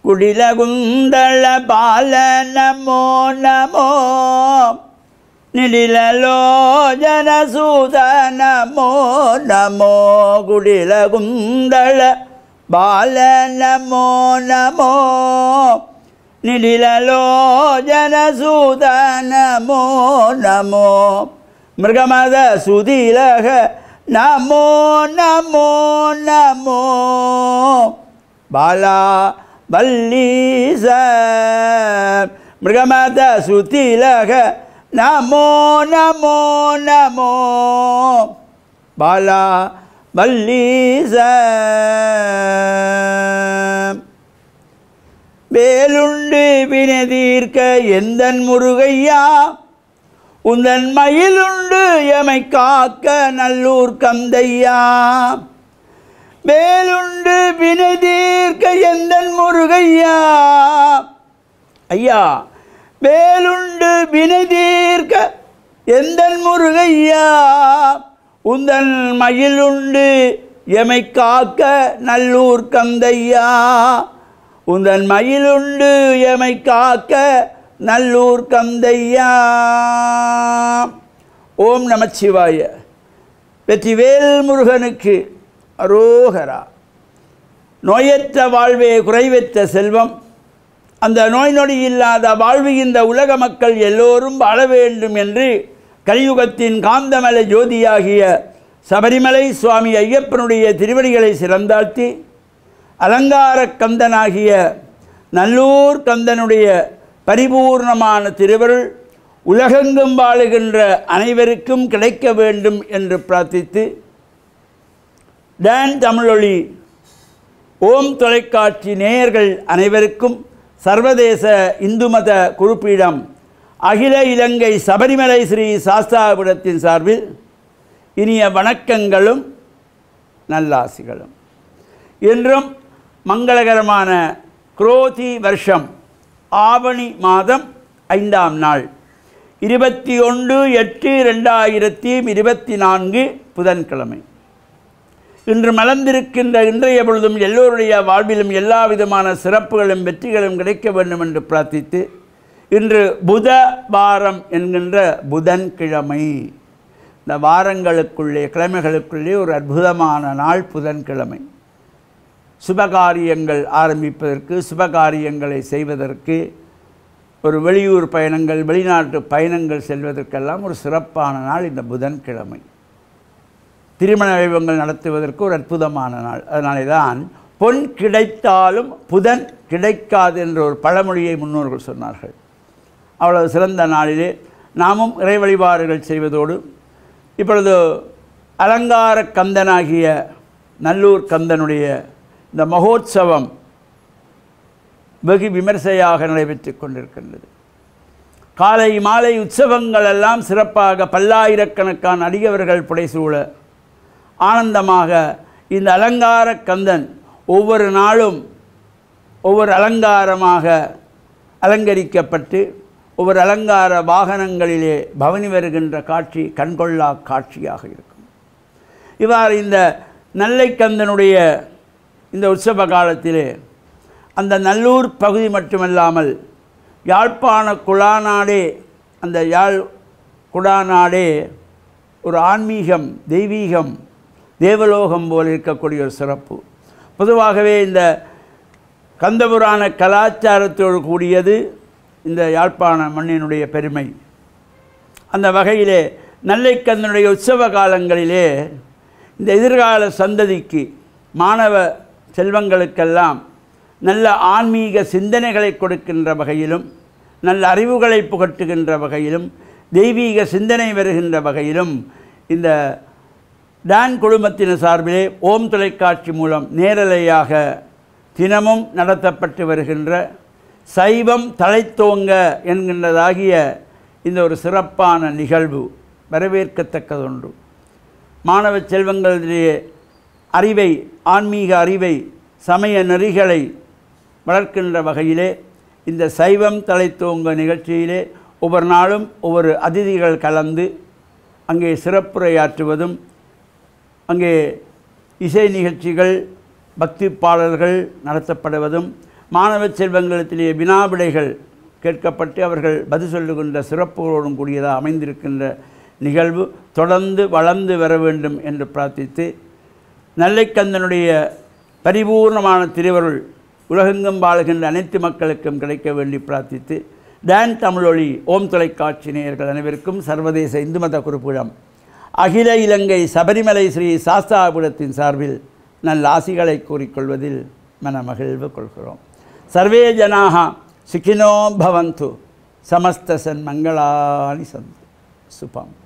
குடிலகுந்தள பால நமோ நமோ நிடிலலோஜன சூத நமோ நமோ குடிலகுந்தள பால நமோ நமோ நிடிலலோஜன சூத நமோ நமோ மிருகமத சுதிலக நமோ நமோ நமோ பாலா வல்லீச மிருகமத சுதிலக நமோ நமோ நமோ பாலா வல்லீச வேலுண்டு வினதீர்க்க எந்தன் முருகையா உந்தன் மயிலுண்டு எமை காக்க நல்லூர் கந்தையா வேலுண்டு வினதீர்க்க எந்தன் முருகையா ஐயா வேலுண்டு வினதீர்க்க எந்தன் முருகையா உந்தன் மயிலுண்டு எமை காக்க நல்லூர் கந்தையா உந்தன் மயிலுண்டு எமை காக்க நல்லூர் கந்தையா. ஓம் நமச்சிவாய. வெற்றிவேல் முருகனுக்கு அரோகரா. நோயற்ற வாழ்வே குறைவற்ற செல்வம். அந்த நோய் நொடி இல்லாத வாழ்வு இந்த உலக மக்கள் எல்லோரும் வாழ வேண்டும் என்று கலியுகத்தின் காந்தமலை ஜோதியாகிய சபரிமலை சுவாமி ஐயப்பனுடைய திருவடிகளை சிறந்தாழ்த்தி அலங்கார கந்தனாகிய நல்லூர் கந்தனுடைய பரிபூர்ணமான திருவருள் உலகெங்கும் வாழுகின்ற அனைவருக்கும் கிடைக்க வேண்டும் என்று பிரார்த்தித்து டான் தமிழொலி ஓம் தொலைக்காட்சி நேயர்கள் அனைவருக்கும் சர்வதேச இந்து மத குறிப்பீடம் அகில இலங்கை சபரிமலை ஸ்ரீ சாஸ்தாபுரத்தின் சார்பில் இனிய வணக்கங்களும் நல்லாசிகளும். இன்றும் மங்களகரமான குரோதி வருஷம் ஆவணி மாதம் 5ஆம் நாள் 21/8/2024 புதன்கிழமை. இன்று மலர்ந்திருக்கின்ற இன்றைய பொழுதும் எல்லோருடைய வாழ்விலும் எல்லா விதமான சிறப்புகளும் வெற்றிகளும் கிடைக்க வேண்டும் என்று பிரார்த்தித்து இன்று புத வாரம் என்கின்ற புதன்கிழமை. இந்த வாரங்களுக்குள்ளே கிழமைகளுக்குள்ளே ஒரு அற்புதமான நாள் புதன்கிழமை. சுபகாரியங்கள் ஆரம்பிப்பதற்கு சுபகாரியங்களை செய்வதற்கு ஒரு வெளியூர் பயணங்கள் வெளிநாட்டு பயணங்கள் செல்வதற்கெல்லாம் ஒரு சிறப்பான நாள் இந்த புதன்கிழமை. திருமண வைபவங்கள் நடத்துவதற்கு ஒரு அற்புதமான நாள். அதனாலே தான் பொன் கிடைத்தாலும் புதன் கிடைக்காது என்ற ஒரு பழமொழியை முன்னோர்கள் சொன்னார்கள். அவ்வளவு சிறந்த நாளிலே நாமும் இறை வழிபாடுகள் செய்வதோடு இப்பொழுது அலங்கார கந்தனாகிய நல்லூர் கந்தனுடைய இந்த மகோத்சவம் வெகு விமர்சையாக நடைபெற்று கொண்டிருக்கின்றது. காலை மாலை உற்சவங்கள் எல்லாம் சிறப்பாக பல்லாயிரக்கணக்கான அடியவர்கள் புடைசூழ ஆனந்தமாக இந்த அலங்கார கந்தன் ஒவ்வொரு நாளும் ஒவ்வொரு அலங்காரமாக அலங்கரிக்கப்பட்டு ஒவ்வொரு அலங்கார வாகனங்களிலே பவனி வருகின்ற காட்சி கண்கொள்ளா காட்சியாக இருக்கும். இவ்வாறு இந்த நெல்லைக்கந்தனுடைய இந்த உற்சவ காலத்திலே அந்த நல்லூர் பகுதி மட்டுமல்லாமல் யாழ்ப்பாண குடாநாடே அந்த யாழ் குடாநாடே ஒரு ஆன்மீகம் தெய்வீகம் தேவலோகம் போல் இருக்கக்கூடிய ஒரு சிறப்பு. பொதுவாகவே இந்த கந்தபுராண கலாச்சாரத்தோடு கூடியது இந்த யாழ்ப்பாண மண்ணினுடைய பெருமை. அந்த வகையிலே நெல்லைக்கந்தனுடைய உற்சவ காலங்களிலே இந்த எதிர்கால சந்ததிக்கு மாணவ செல்வங்களுக்கெல்லாம் நல்ல ஆன்மீக சிந்தனைகளை கொடுக்கின்ற வகையிலும் நல்ல அறிவுகளை புகட்டுகின்ற வகையிலும் தெய்வீக சிந்தனை வருகின்ற வகையிலும் இந்த டான் குழுமத்தின் சார்பிலே ஓம் தொலைக்காட்சி மூலம் நேரலையாக தினமும் நடத்தப்பட்டு வருகின்ற சைவம் தழைத்தோங்க என்கின்றதாகிய இந்த ஒரு சிறப்பான நிகழ்வு வரவேற்கத்தக்கதொன்று. மாணவ செல்வங்களிடையே அறிவை ஆன்மீக அறிவை சமய நெறிகளை வளர்க்கின்ற வகையிலே இந்த சைவம் தழைத்தோங்க நிகழ்ச்சியிலே ஒவ்வொரு நாளும் ஒவ்வொரு அதிதிகள் கலந்து அங்கே சிறப்புரையாற்றுவதும் அங்கே இசை நிகழ்ச்சிகள் பக்தி பாடல்கள் நடத்தப்படுவதும் மாணவ செல்வங்களிலே வினாவிடைகள் கேட்கப்பட்டு அவர்கள் பதில் சொல்லுகின்ற சிறப்புகளோடும் கூடியதாக அமைந்திருக்கின்ற நிகழ்வு தொடர்ந்து வளர்ந்து வர வேண்டும் என்று பிரார்த்தித்து, நெல்லைக்கந்தனுடைய பரிபூர்ணமான திருவருள் உலகெங்கும் வாழுகின்ற அனைத்து மக்களுக்கும் கிடைக்க வேண்டி பிரார்த்தித்து, டான் தமிழொலி ஓம் தொலைக்காட்சி நேயர்கள் அனைவருக்கும் சர்வதேச இந்து மத குறிப்பிடம் அகில இலங்கை சபரிமலை ஸ்ரீ சாஸ்தாபுரத்தின் சார்பில் நல்ல ஆசிகளை கூறிக்கொள்வதில் மனமகிழ்வு கொள்கிறோம். சர்வே ஜனாக சுகினோ பவந்து, சமஸ்த சன்மங்களானி சந்து. சுபம்.